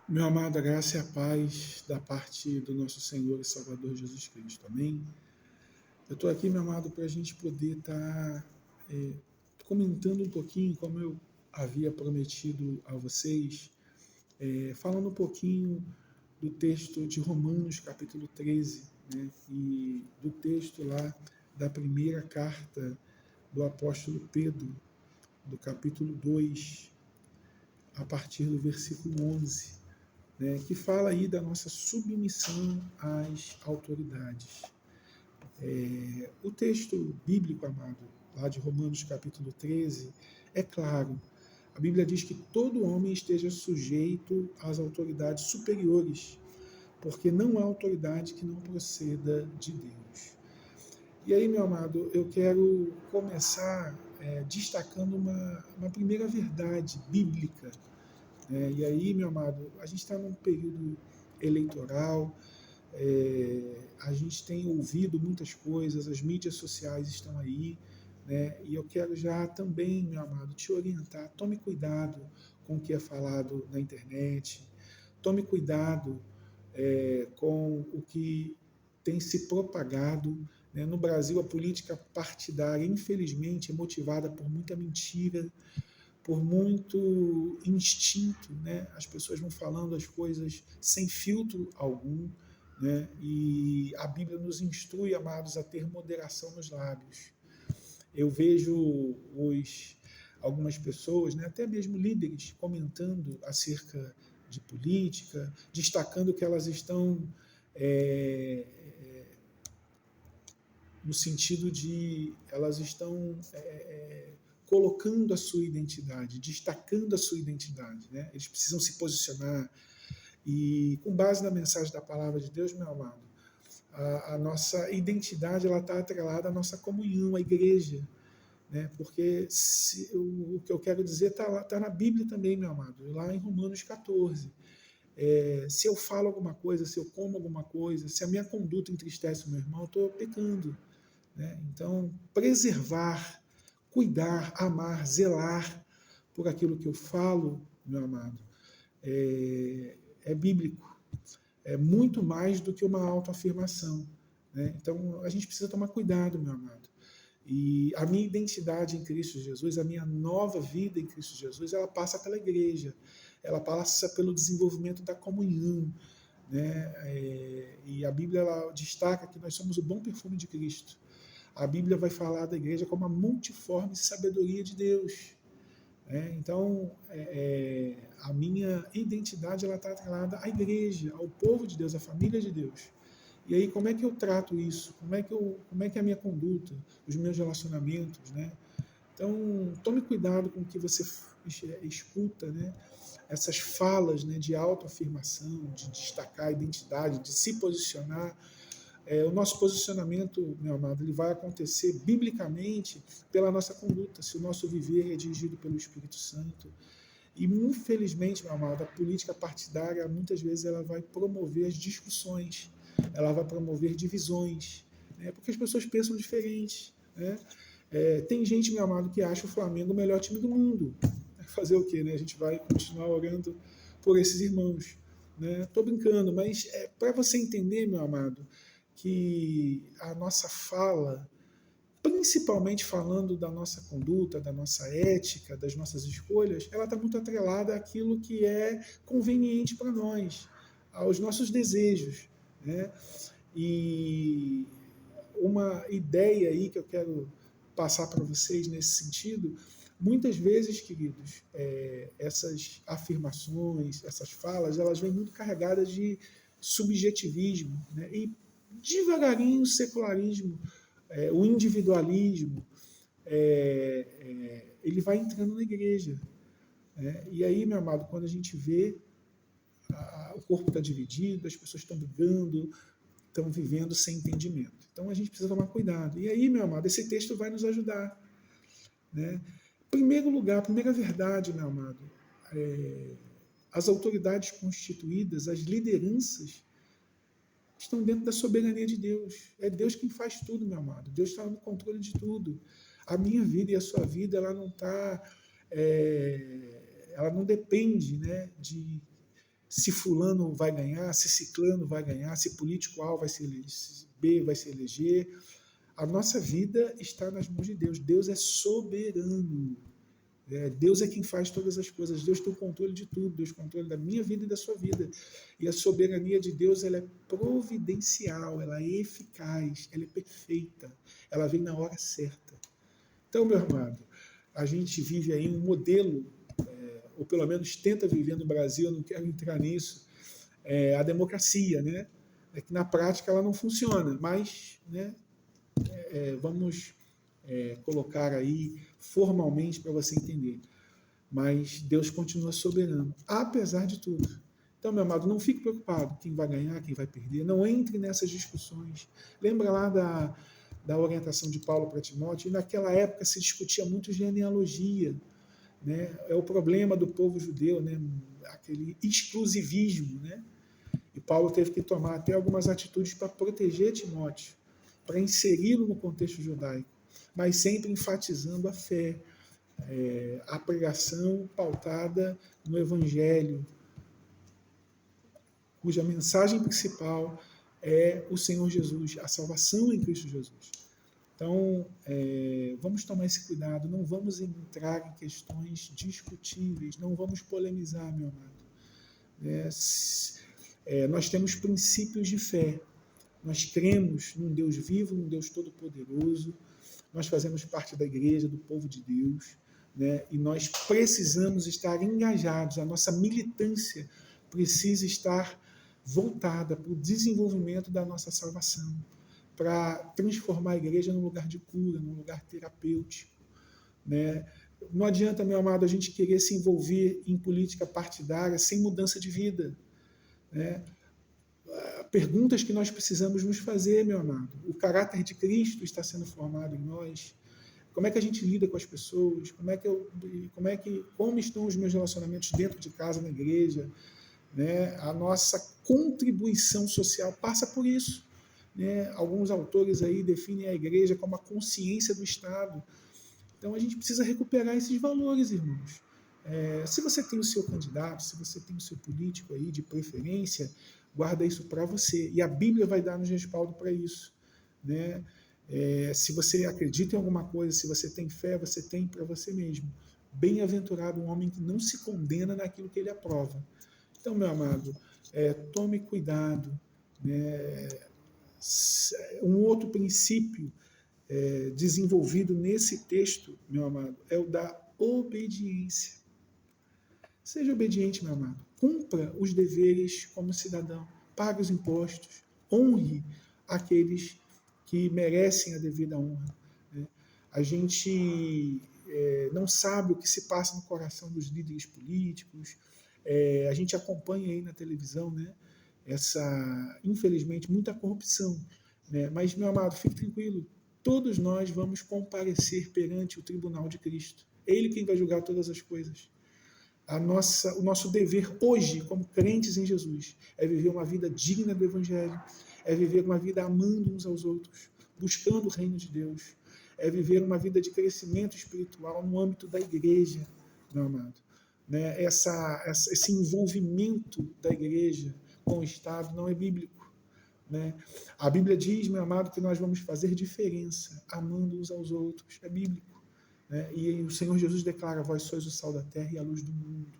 Meu amado, a graça e a paz da parte do nosso Senhor e Salvador Jesus Cristo. Amém? Eu estou aqui, meu amado, para a gente poder estar comentando um pouquinho, como eu havia prometido a vocês, falando um pouquinho do texto de Romanos, capítulo 13, né? E do texto lá da primeira carta do apóstolo Pedro, do capítulo 2, a partir do versículo 11. Né, que fala aí da nossa submissão às autoridades. O texto bíblico, amado, lá de Romanos capítulo 13, é claro. A Bíblia diz que todo homem esteja sujeito às autoridades superiores, porque não há autoridade que não proceda de Deus. E aí, meu amado, eu quero começar destacando uma primeira verdade bíblica. E aí, meu amado, a gente está num período eleitoral, a gente tem ouvido muitas coisas, as mídias sociais estão aí, né? E eu quero já também, meu amado, te orientar. Tome cuidado com o que é falado na internet, tome cuidado com o que tem se propagado. Né? No Brasil, a política partidária, infelizmente, é motivada por muita mentira, por muito instinto, né? As pessoas vão falando as coisas sem filtro algum, né? E a Bíblia nos instrui, amados, a ter moderação nos lábios. Eu vejo algumas pessoas, né, até mesmo líderes, comentando acerca de política, destacando que elas estão é, no sentido de elas estão colocando a sua identidade, destacando a sua identidade. Né? Eles precisam se posicionar. E com base na mensagem da palavra de Deus, meu amado, a nossa identidade está atrelada à nossa comunhão, à igreja. Né? Porque o que eu quero dizer está na Bíblia também, meu amado, lá em Romanos 14. Se eu falo alguma coisa, se eu como alguma coisa, se a minha conduta entristece o meu irmão, eu estou pecando. Né? Então, preservar, cuidar, amar, zelar por aquilo que eu falo, meu amado, é bíblico. É muito mais do que uma autoafirmação. Né? Então, a gente precisa tomar cuidado, meu amado. E a minha identidade em Cristo Jesus, a minha nova vida em Cristo Jesus, ela passa pela igreja, ela passa pelo desenvolvimento da comunhão. Né? E a Bíblia ela destaca que nós somos o bom perfume de Cristo. A Bíblia vai falar da igreja como a multiforme sabedoria de Deus. Então, a minha identidade ela está atrelada à igreja, ao povo de Deus, à família de Deus. E aí, como é que eu trato isso? Como é que é a minha conduta, os meus relacionamentos, né? Então, tome cuidado com o que você escuta, né? Essas falas, né, de autoafirmação, de destacar a identidade, de se posicionar. O nosso posicionamento, meu amado, ele vai acontecer biblicamente pela nossa conduta, se o nosso viver é dirigido pelo Espírito Santo. E, infelizmente, meu amado, a política partidária, muitas vezes, ela vai promover as discussões, ela vai promover divisões, né? Porque as pessoas pensam diferente. Né? Tem gente, meu amado, que acha o Flamengo o melhor time do mundo. Fazer o quê? Né? A gente vai continuar orando por esses irmãos. Estou brincando, mas para você entender, meu amado, que a nossa fala, principalmente falando da nossa conduta, da nossa ética, das nossas escolhas, ela está muito atrelada àquilo que é conveniente para nós, aos nossos desejos. Né? E uma ideia aí que eu quero passar para vocês nesse sentido, muitas vezes, queridos, essas afirmações, essas falas, elas vêm muito carregadas de subjetivismo, né? E devagarinho o secularismo, o individualismo, ele vai entrando na igreja. Né? E aí, meu amado, quando a gente vê o corpo está dividido, as pessoas estão brigando, estão vivendo sem entendimento. Então a gente precisa tomar cuidado. E aí, meu amado, esse texto vai nos ajudar. Né? Primeiro lugar, primeira verdade, meu amado, as autoridades constituídas, as lideranças, estão dentro da soberania de Deus. É Deus quem faz tudo, meu amado. Deus está no controle de tudo. A minha vida e a sua vida, ela não está, ela não depende, né, de se fulano vai ganhar, se ciclano vai ganhar, se político A vai se eleger, se B vai se eleger. A nossa vida está nas mãos de Deus. Deus é soberano. Deus é quem faz todas as coisas. Deus tem o controle de tudo. Deus tem o controle da minha vida e da sua vida. E a soberania de Deus, ela é providencial, ela é eficaz, ela é perfeita. Ela vem na hora certa. Então, meu amado, a gente vive aí um modelo, ou pelo menos tenta viver no Brasil, eu não quero entrar nisso, a democracia, né? É que na prática ela não funciona, mas, né, vamos colocar aí formalmente para você entender. Mas Deus continua soberano, apesar de tudo. Então, meu amado, não fique preocupado quem vai ganhar, quem vai perder. Não entre nessas discussões. Lembra lá da orientação de Paulo para Timóteo? E naquela época se discutia muito genealogia. Né? É o problema do povo judeu, né? Aquele exclusivismo. Né? E Paulo teve que tomar até algumas atitudes para proteger Timóteo, para inseri-lo no contexto judaico, mas sempre enfatizando a fé, a pregação pautada no Evangelho, cuja mensagem principal é o Senhor Jesus, a salvação em Cristo Jesus. Então, vamos tomar esse cuidado, não vamos entrar em questões discutíveis, não vamos polemizar, meu amado. Nós temos princípios de fé, nós cremos num Deus vivo, num Deus todo-poderoso, nós fazemos parte da igreja, do povo de Deus, né? E nós precisamos estar engajados, a nossa militância precisa estar voltada para o desenvolvimento da nossa salvação, para transformar a igreja num lugar de cura, num lugar terapêutico. Né? Não adianta, meu amado, a gente querer se envolver em política partidária sem mudança de vida. Né? Perguntas que nós precisamos nos fazer, meu amado. O caráter de Cristo está sendo formado em nós. Como é que a gente lida com as pessoas? Como estão os meus relacionamentos dentro de casa, na igreja? Né? A nossa contribuição social passa por isso. Né? Alguns autores aí definem a igreja como a consciência do Estado. Então a gente precisa recuperar esses valores, irmãos. Se você tem o seu candidato, se você tem o seu político aí de preferência, guarda isso para você. E a Bíblia vai dar-nos respaldo para isso. Né? Se você acredita em alguma coisa, se você tem fé, você tem para você mesmo. Bem-aventurado um homem que não se condena naquilo que ele aprova. Então, meu amado, tome cuidado. Né? Um outro princípio desenvolvido nesse texto, meu amado, é o da obediência. Seja obediente, meu amado. Cumpra os deveres como cidadão. Pague os impostos. Honre aqueles que merecem a devida honra. Né? A gente não sabe o que se passa no coração dos líderes políticos. A gente acompanha aí na televisão, né, infelizmente, muita corrupção. Né? Mas, meu amado, fique tranquilo. Todos nós vamos comparecer perante o tribunal de Cristo. É Ele quem vai julgar todas as coisas. O nosso dever hoje, como crentes em Jesus, é viver uma vida digna do Evangelho, é viver uma vida amando uns aos outros, buscando o reino de Deus, é viver uma vida de crescimento espiritual no âmbito da igreja, meu amado. Né? Esse envolvimento da igreja com o Estado não é bíblico. Né? A Bíblia diz, meu amado, que nós vamos fazer diferença, amando uns aos outros, é bíblico. Né? E o Senhor Jesus declara, vós sois o sal da terra e a luz do mundo.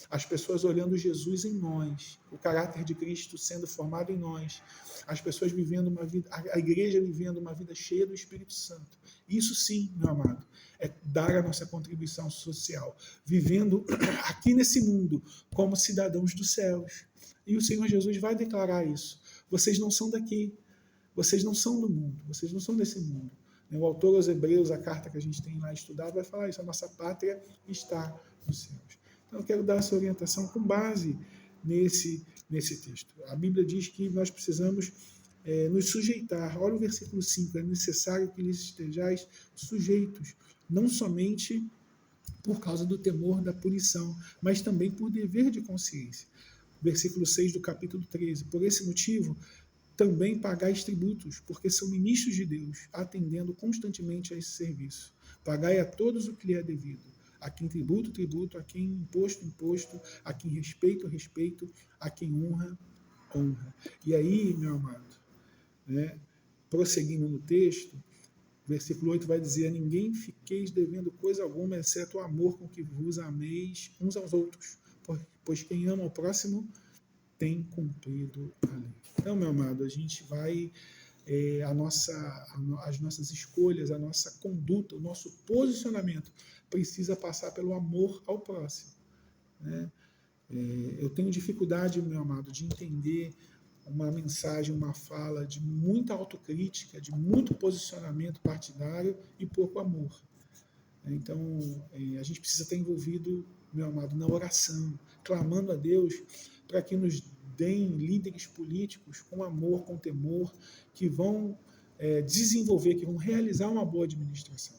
As pessoas olhando Jesus em nós, o caráter de Cristo sendo formado em nós, as pessoas vivendo uma vida, a igreja vivendo uma vida cheia do Espírito Santo. Isso sim, meu amado, é dar a nossa contribuição social, vivendo aqui nesse mundo como cidadãos dos céus. E o Senhor Jesus vai declarar isso. Vocês não são daqui, vocês não são do mundo, vocês não são desse mundo. O autor aos Hebreus, a carta que a gente tem lá estudado, vai falar isso, a nossa pátria está nos céus. Então, eu quero dar essa orientação com base nesse texto. A Bíblia diz que nós precisamos nos sujeitar. Olha o versículo 5, é necessário que lhes estejais sujeitos, não somente por causa do temor da punição, mas também por dever de consciência. Versículo 6 do capítulo 13. Por esse motivo, também pagais tributos, porque são ministros de Deus, atendendo constantemente a esse serviço. Pagai a todos o que lhe é devido, A quem tributo, tributo. A quem imposto, imposto. A quem respeito, respeito. A quem honra, honra. E aí, meu amado, né, prosseguindo no texto, versículo 8 vai dizer: a ninguém fiqueis devendo coisa alguma, exceto o amor com que vos ameis uns aos outros, pois quem ama o próximo tem cumprido a lei. Então, meu amado, a gente vai, as nossas escolhas, a nossa conduta, o nosso posicionamento precisa passar pelo amor ao próximo, né? Eu tenho dificuldade, meu amado, de entender uma mensagem, uma fala de muita autocrítica, de muito posicionamento partidário e pouco amor. Então, a gente precisa estar envolvido, meu amado, na oração, clamando a Deus para que nos deem líderes políticos com amor, com temor, que vão desenvolver, que vão realizar uma boa administração.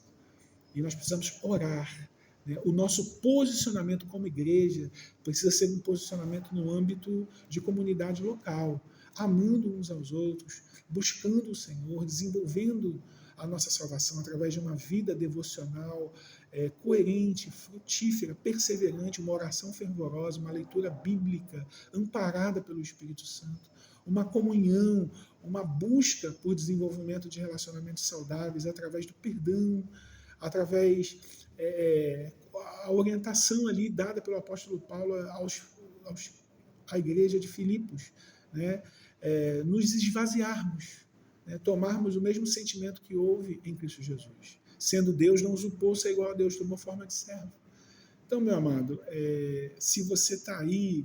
E nós precisamos orar. Né? O nosso posicionamento como igreja precisa ser um posicionamento no âmbito de comunidade local, amando uns aos outros, buscando o Senhor, desenvolvendo a nossa salvação através de uma vida devocional coerente, frutífera, perseverante, uma oração fervorosa, uma leitura bíblica amparada pelo Espírito Santo, uma comunhão, uma busca por desenvolvimento de relacionamentos saudáveis através do perdão, através a orientação ali dada pelo apóstolo Paulo à igreja de Filipos, né? Nos esvaziarmos, né? Tomarmos o mesmo sentimento que houve em Cristo Jesus. Sendo Deus, não usurpou ser igual a Deus, tomou forma de servo. Então, meu amado, se você está aí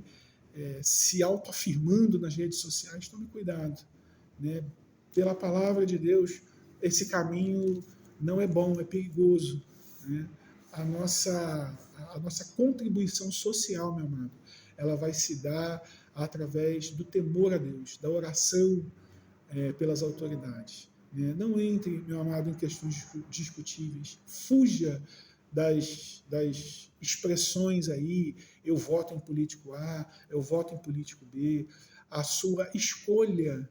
se autoafirmando nas redes sociais, tome cuidado, né? Pela palavra de Deus, esse caminho não é bom, é perigoso, né? A nossa contribuição social, meu amado, ela vai se dar através do temor a Deus, da oração pelas autoridades. Né? Não entre, meu amado, em questões discutíveis. Fuja das expressões aí, eu voto em político A, eu voto em político B. A sua escolha,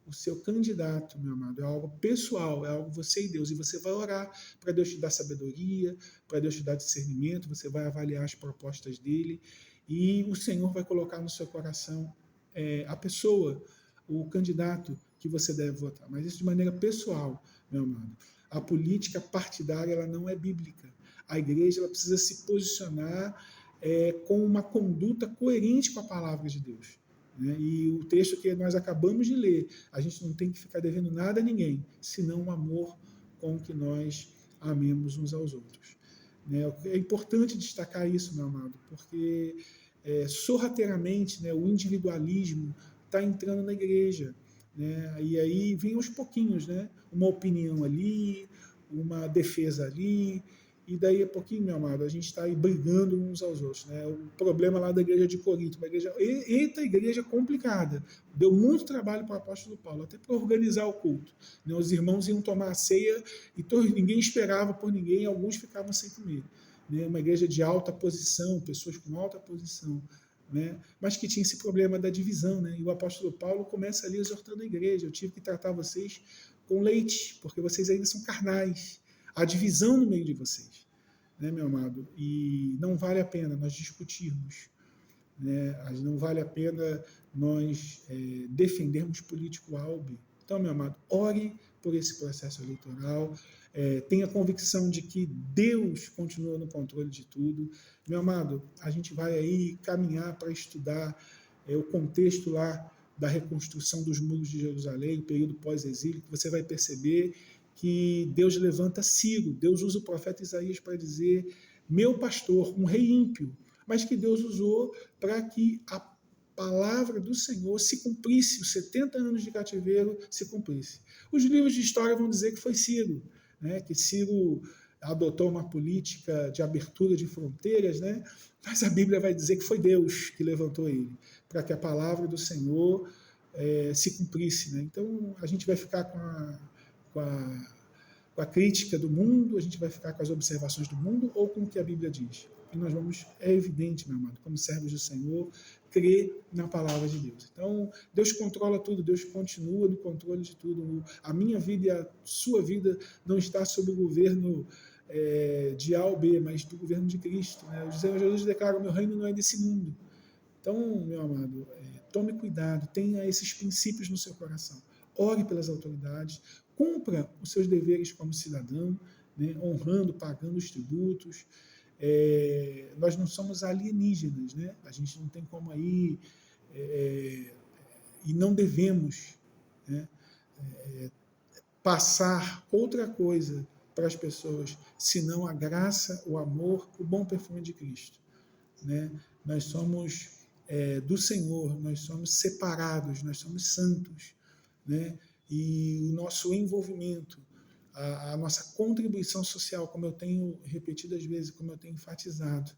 o seu candidato, meu amado, é algo pessoal, é algo você e Deus. E você vai orar para Deus te dar sabedoria, para Deus te dar discernimento, você vai avaliar as propostas dele e o Senhor vai colocar no seu coração a pessoa, o candidato que você deve votar. Mas isso de maneira pessoal, meu amado. A política partidária ela não é bíblica. A igreja ela precisa se posicionar com uma conduta coerente com a palavra de Deus. Né? E o texto que nós acabamos de ler, a gente não tem que ficar devendo nada a ninguém, senão o amor com que nós amemos uns aos outros. Né? É importante destacar isso, meu amado, porque sorrateiramente, né, o individualismo está entrando na igreja. Né? E aí vem aos pouquinhos, né? Uma opinião ali, uma defesa ali, e daí a pouquinho, meu amado, a gente está aí brigando uns aos outros. Né? O problema lá da igreja de Corinto, uma igreja, eita, igreja complicada. Deu muito trabalho para o apóstolo Paulo, até para organizar o culto. Né? Os irmãos iam tomar a ceia e ninguém esperava por ninguém, alguns ficavam sem comer. Né? Uma igreja de alta posição, pessoas com alta posição. Né? Mas que tinha esse problema da divisão. Né? E o apóstolo Paulo começa ali exortando a igreja: eu tive que tratar vocês com leite, porque vocês ainda são carnais. Há divisão no meio de vocês, né, meu amado? E não vale a pena nós discutirmos, né? Não vale a pena nós defendermos político-albe. Então, meu amado, ore por esse processo eleitoral, tenha convicção de que Deus continua no controle de tudo. Meu amado, a gente vai aí caminhar para estudar o contexto lá da reconstrução dos muros de Jerusalém, período pós-exílio, que você vai perceber que Deus levanta Ciro, Deus usa o profeta Isaías para dizer: meu pastor, um rei ímpio, mas que Deus usou para que a palavra do Senhor se cumprisse, os 70 anos de cativeiro se cumprisse. Os livros de história vão dizer que foi Ciro, né? Que Ciro adotou uma política de abertura de fronteiras, né? Mas a Bíblia vai dizer que foi Deus que levantou ele, para que a palavra do Senhor se cumprisse. Né? Então a gente vai ficar com a crítica do mundo, a gente vai ficar com as observações do mundo ou com o que a Bíblia diz. E nós vamos, é evidente, meu amado, como servos do Senhor, crer na palavra de Deus. Então, Deus controla tudo, Deus continua no controle de tudo. A minha vida e a sua vida não está sob o governo de A ou B, mas do governo de Cristo. Né? O Senhor Jesus declara: o meu reino não é desse mundo. Então, meu amado, tome cuidado, tenha esses princípios no seu coração. Ore pelas autoridades, cumpra os seus deveres como cidadão, né? Honrando, pagando os tributos. Nós não somos alienígenas, né? A gente não tem como aí, e não devemos, né, passar outra coisa para as pessoas, senão a graça, o amor, o bom perfume de Cristo. Né? Nós somos do Senhor, nós somos separados, nós somos santos. Né? E o nosso envolvimento, a nossa contribuição social, como eu tenho repetidas vezes, como eu tenho enfatizado,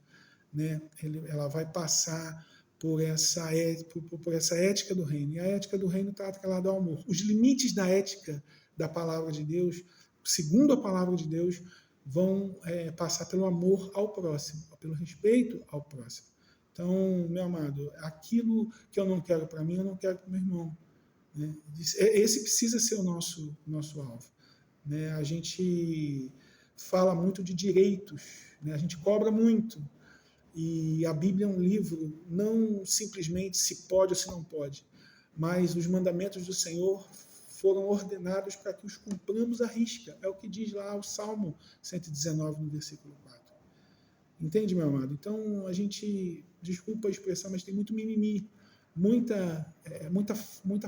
né? Ela vai passar por essa ética do reino. E a ética do reino está atrelada ao amor. Os limites da ética da palavra de Deus, segundo a palavra de Deus, vão passar pelo amor ao próximo, pelo respeito ao próximo. Então, meu amado, aquilo que eu não quero para mim, eu não quero para o meu irmão. Né? Esse precisa ser o nosso alvo. Né? A gente fala muito de direitos, né? A gente cobra muito. E a Bíblia é um livro, não simplesmente se pode ou se não pode, mas os mandamentos do Senhor foram ordenados para que os cumpramos à risca. É o que diz lá o Salmo 119, no versículo 4. Entende, meu amado? Então, a gente, desculpa a expressão, mas tem muito mimimi, muita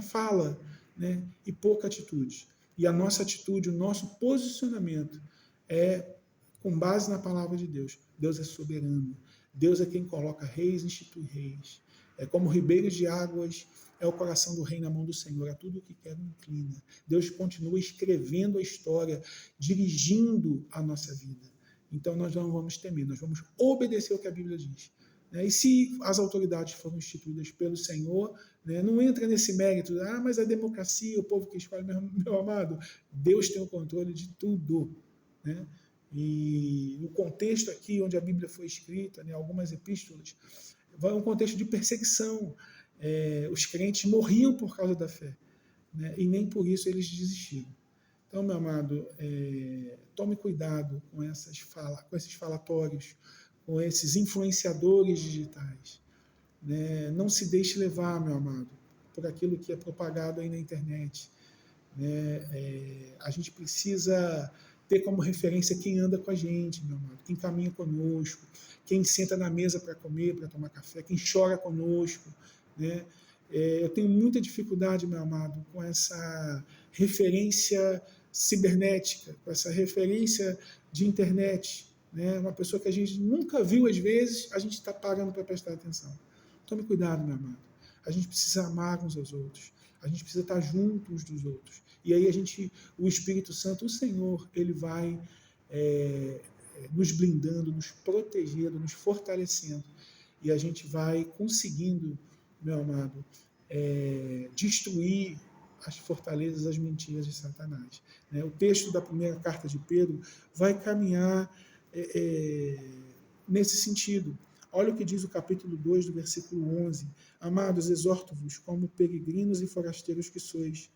fala, né? E pouca atitude. E a nossa atitude, o nosso posicionamento é com base na palavra de Deus. Deus é soberano. Deus é quem coloca reis e institui reis. É como ribeiros de águas, é o coração do rei na mão do Senhor. É tudo o que quer inclina. Deus continua escrevendo a história, dirigindo a nossa vida. Então nós não vamos temer, nós vamos obedecer o que a Bíblia diz. E se as autoridades foram instituídas pelo Senhor, né, não entra nesse mérito, mas a democracia, o povo que escolhe, meu amado, Deus tem o controle de tudo. Né? E no contexto aqui onde a Bíblia foi escrita, né, algumas epístolas, vai um contexto de perseguição. Os crentes morriam por causa da fé, né, e nem por isso eles desistiram. Então, meu amado, tome cuidado com esses falatórios, com esses influenciadores digitais. Né? Não se deixe levar, meu amado, por aquilo que é propagado aí na internet. Né? A gente precisa ter como referência quem anda com a gente, meu amado, quem caminha conosco, quem senta na mesa para comer, para tomar café, quem chora conosco. Né? Eu tenho muita dificuldade, meu amado, com essa referência cibernética, com essa referência de internet. Né? Uma pessoa que a gente nunca viu, às vezes, a gente está parando para prestar atenção. Tome cuidado, meu amado. A gente precisa amar uns aos outros. A gente precisa estar juntos uns dos outros. E aí o Espírito Santo, o Senhor, ele vai nos blindando, nos protegendo, nos fortalecendo. E a gente vai conseguindo, meu amado, destruir as fortalezas, as mentiras de Satanás. O texto da primeira carta de Pedro vai caminhar nesse sentido. Olha o que diz o capítulo 2, do versículo 11. Amados, exorto-vos, como peregrinos e forasteiros que sois,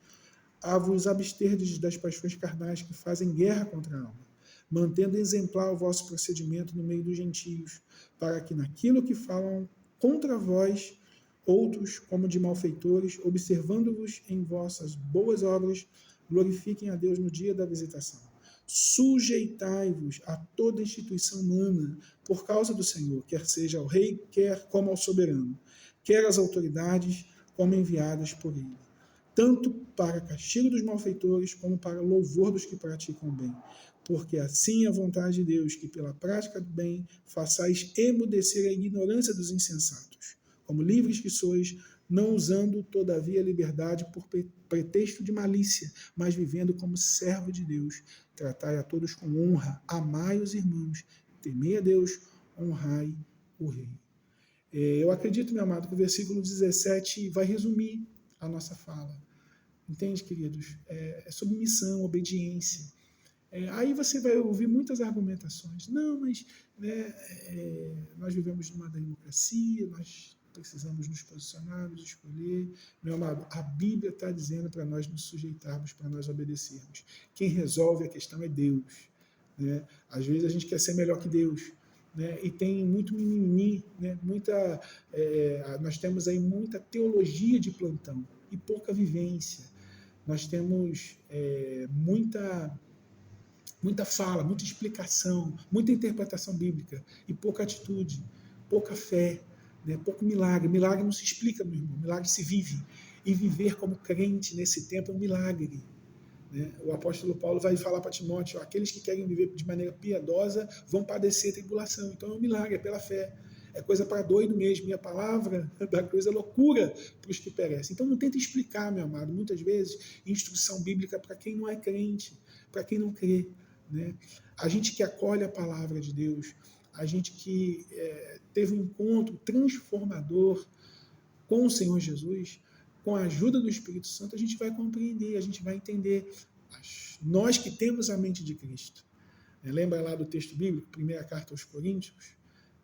a vos absterdes das paixões carnais que fazem guerra contra a alma, mantendo exemplar o vosso procedimento no meio dos gentios, para que naquilo que falam contra vós, outros, como de malfeitores, observando-vos em vossas boas obras, glorifiquem a Deus no dia da visitação. Sujeitai-vos a toda instituição humana por causa do Senhor, quer seja ao rei, quer como ao soberano, quer às autoridades, como enviadas por ele, tanto para castigo dos malfeitores, como para louvor dos que praticam o bem. Porque assim é a vontade de Deus, que pela prática do bem façais emudecer a ignorância dos insensatos, como livres que sois, não usando, todavia, a liberdade por pretexto de malícia, mas vivendo como servo de Deus. Tratai a todos com honra, amai os irmãos, temei a Deus, honrai o rei. Eu acredito, meu amado, que o versículo 17 vai resumir a nossa fala. Entende, queridos? É submissão, obediência. Aí você vai ouvir muitas argumentações. Não, mas nós vivemos numa democracia, nós precisamos nos posicionar, nos escolher. Meu amado, a Bíblia está dizendo para nós nos sujeitarmos, para nós obedecermos. Quem resolve a questão é Deus. né? Às vezes a gente quer ser melhor que Deus, né? E tem muito mimimi, né? Nós temos aí muita teologia de plantão e pouca vivência. Nós temos muita fala, muita explicação, muita interpretação bíblica e pouca atitude, pouca fé, né? Pouco milagre. Milagre não se explica, meu irmão, milagre se vive. E viver como crente nesse tempo é um milagre, né? O apóstolo Paulo vai falar para Timóteo: aqueles que querem viver de maneira piedosa vão padecer tribulação. Então é um milagre, é pela fé. É coisa para doido mesmo. E a palavra da cruz é loucura para os que perecem. Então não tenta explicar, meu amado. Muitas vezes, instrução bíblica para quem não é crente, para quem não crê, né? A gente que acolhe a palavra de Deus, a gente que teve um encontro transformador com o Senhor Jesus, com a ajuda do Espírito Santo, a gente vai compreender, a gente vai entender. Nós que temos a mente de Cristo. Lembra lá do texto bíblico, primeira carta aos Coríntios,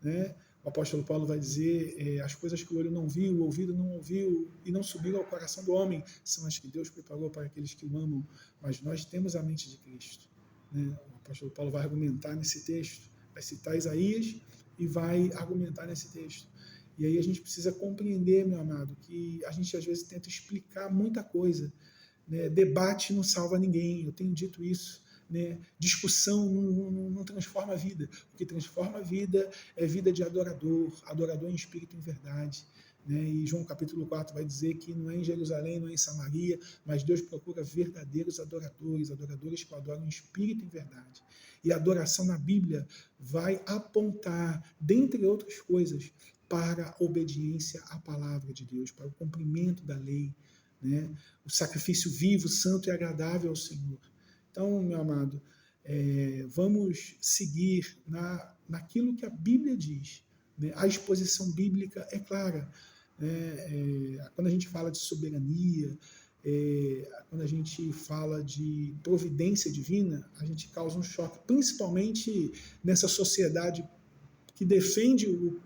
né? O apóstolo Paulo vai dizer: as coisas que o olho não viu, o ouvido não ouviu e não subiram ao coração do homem, são as que Deus preparou para aqueles que o amam, mas nós temos a mente de Cristo, né? O apóstolo Paulo vai argumentar nesse texto, vai citar Isaías e vai argumentar nesse texto. E aí a gente precisa compreender, meu amado, que a gente às vezes tenta explicar muita coisa, né? Debate não salva ninguém, eu tenho dito isso, né? Discussão não transforma a vida. O que transforma a vida é vida de adorador, adorador em espírito e em verdade, né? E João capítulo 4 vai dizer que não é em Jerusalém, não é em Samaria, mas Deus procura verdadeiros adoradores, adoradores que adoram em espírito e em verdade. E a adoração na Bíblia vai apontar, dentre outras coisas, para a obediência à palavra de Deus, para o cumprimento da lei, né? O sacrifício vivo, santo e agradável ao Senhor. Então, meu amado, vamos seguir naquilo que a Bíblia diz, né? A exposição bíblica é clara, né? Quando a gente fala de soberania, quando a gente fala de providência divina, a gente causa um choque, principalmente nessa sociedade que defende o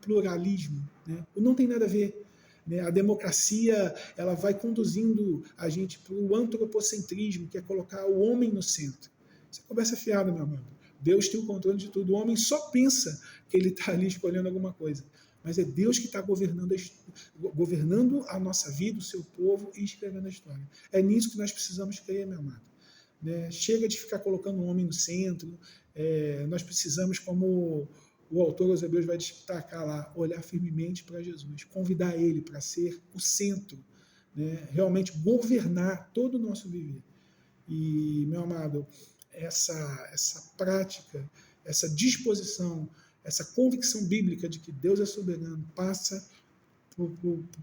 pluralismo, né? Não tem nada a ver, né? A democracia, ela vai conduzindo a gente para o antropocentrismo, que é colocar o homem no centro. Isso é conversa fiada, meu amado. Deus tem o controle de tudo. O homem só pensa que ele está ali escolhendo alguma coisa. Mas é Deus que está governando a nossa vida, o seu povo e escrevendo a história. É nisso que nós precisamos crer, meu amado, né? Chega de ficar colocando o homem no centro. Nós precisamos, como o autor aos Hebreus vai destacar lá, olhar firmemente para Jesus, convidar ele para ser o centro, né? Realmente governar todo o nosso viver. E, meu amado, essa prática, essa disposição, essa convicção bíblica de que Deus é soberano passa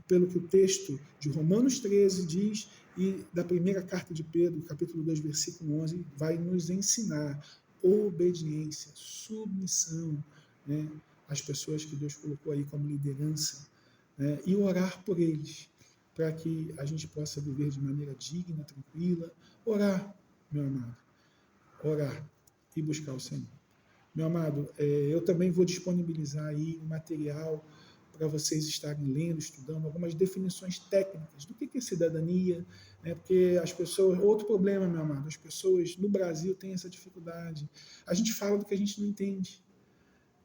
pelo que o texto de Romanos 13 diz e da primeira carta de Pedro, capítulo 2, versículo 11, vai nos ensinar obediência, submissão, né, às pessoas que Deus colocou aí como liderança, né, e orar por eles, para que a gente possa viver de maneira digna, tranquila. Orar, meu amado, orar e buscar o Senhor. Meu amado, eu também vou disponibilizar aí um material para vocês estarem lendo, estudando algumas definições técnicas do que é cidadania, né? Porque as pessoas, outro problema, meu amado, as pessoas no Brasil têm essa dificuldade. A gente fala do que a gente não entende,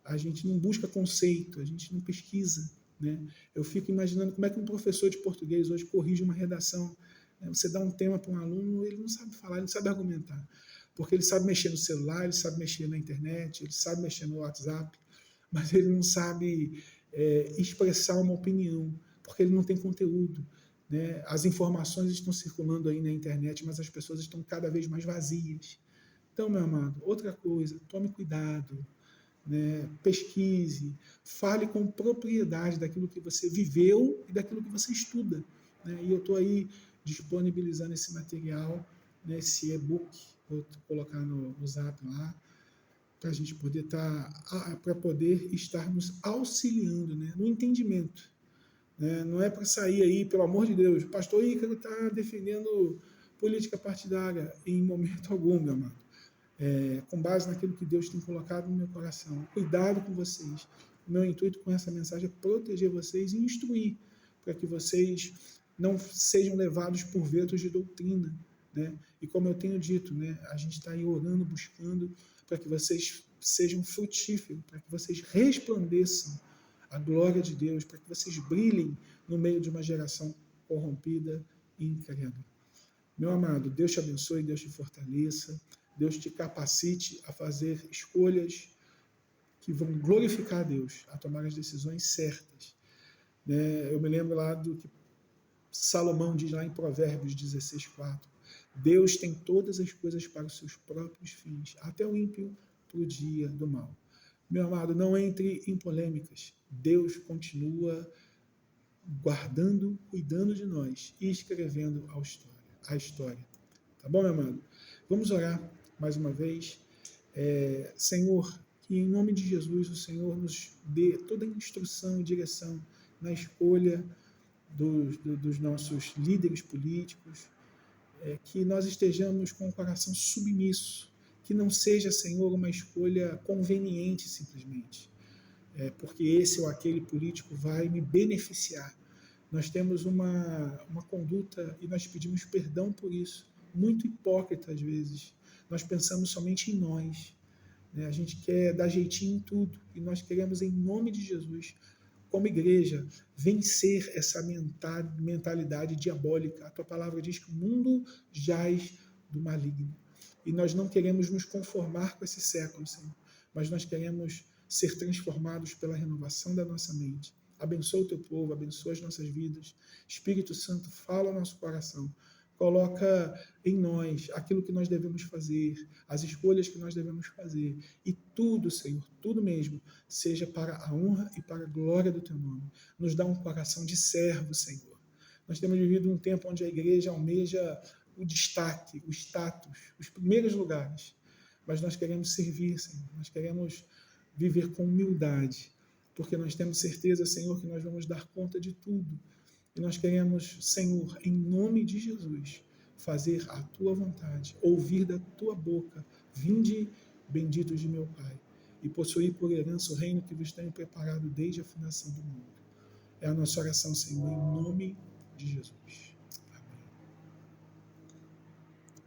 a gente não busca conceito, a gente não pesquisa, né? Eu fico imaginando como é que um professor de português hoje corrige uma redação, né? Você dá um tema para um aluno, ele não sabe falar, ele não sabe argumentar, porque ele sabe mexer no celular, ele sabe mexer na internet, ele sabe mexer no WhatsApp, mas ele não sabe expressar uma opinião, porque ele não tem conteúdo, né? As informações estão circulando aí na internet, mas as pessoas estão cada vez mais vazias. Então, meu amado, outra coisa, tome cuidado, né? Pesquise, fale com propriedade daquilo que você viveu e daquilo que você estuda, né? E eu estou aí disponibilizando esse material, né? Esse e-book, vou colocar no Zap lá, para a gente poder para poder estar nos auxiliando, né, no entendimento, né? Não é para sair aí, pelo amor de Deus, o pastor Ícaro está defendendo política partidária em momento algum, meu amado. Com base naquilo que Deus tem colocado no meu coração. Cuidado com vocês. O meu intuito com essa mensagem é proteger vocês e instruir, para que vocês não sejam levados por ventos de doutrina, né? E como eu tenho dito, né, a gente está aí orando, buscando para que vocês sejam frutíferos, para que vocês resplandeçam a glória de Deus, para que vocês brilhem no meio de uma geração corrompida e incrédula. Meu amado, Deus te abençoe, Deus te fortaleça, Deus te capacite a fazer escolhas que vão glorificar a Deus, a tomar as decisões certas. Eu me lembro lá do que Salomão diz lá em Provérbios 16:4. Deus tem todas as coisas para os seus próprios fins, até o ímpio para o dia do mal. Meu amado, não entre em polêmicas. Deus continua guardando, cuidando de nós e escrevendo a história. Tá bom, meu amado? Vamos orar mais uma vez. Senhor, que em nome de Jesus o Senhor nos dê toda a instrução e direção na escolha dos nossos líderes políticos, que nós estejamos com o coração submisso, que não seja, Senhor, uma escolha conveniente simplesmente, porque esse ou aquele político vai me beneficiar. Nós temos uma conduta, e nós pedimos perdão por isso, muito hipócrita às vezes. Nós pensamos somente em nós, né? A gente quer dar jeitinho em tudo, e nós queremos, em nome de Jesus, como igreja, vencer essa mentalidade diabólica. A tua palavra diz que o mundo jaz do maligno. E nós não queremos nos conformar com esse século, Senhor, mas nós queremos ser transformados pela renovação da nossa mente. Abençoa o teu povo, abençoa as nossas vidas. Espírito Santo, fala ao nosso coração. Coloca em nós aquilo que nós devemos fazer, as escolhas que nós devemos fazer. E tudo, Senhor, tudo mesmo, seja para a honra e para a glória do teu nome. Nos dá um coração de servo, Senhor. Nós temos vivido um tempo onde a igreja almeja o destaque, o status, os primeiros lugares. Mas nós queremos servir, Senhor. Nós queremos viver com humildade, porque nós temos certeza, Senhor, que nós vamos dar conta de tudo. E nós queremos, Senhor, em nome de Jesus, fazer a tua vontade, ouvir da tua boca, vinde, bendito de meu Pai, e possuir por herança o reino que vos tenho preparado desde a fundação do mundo. É a nossa oração, Senhor, em nome de Jesus.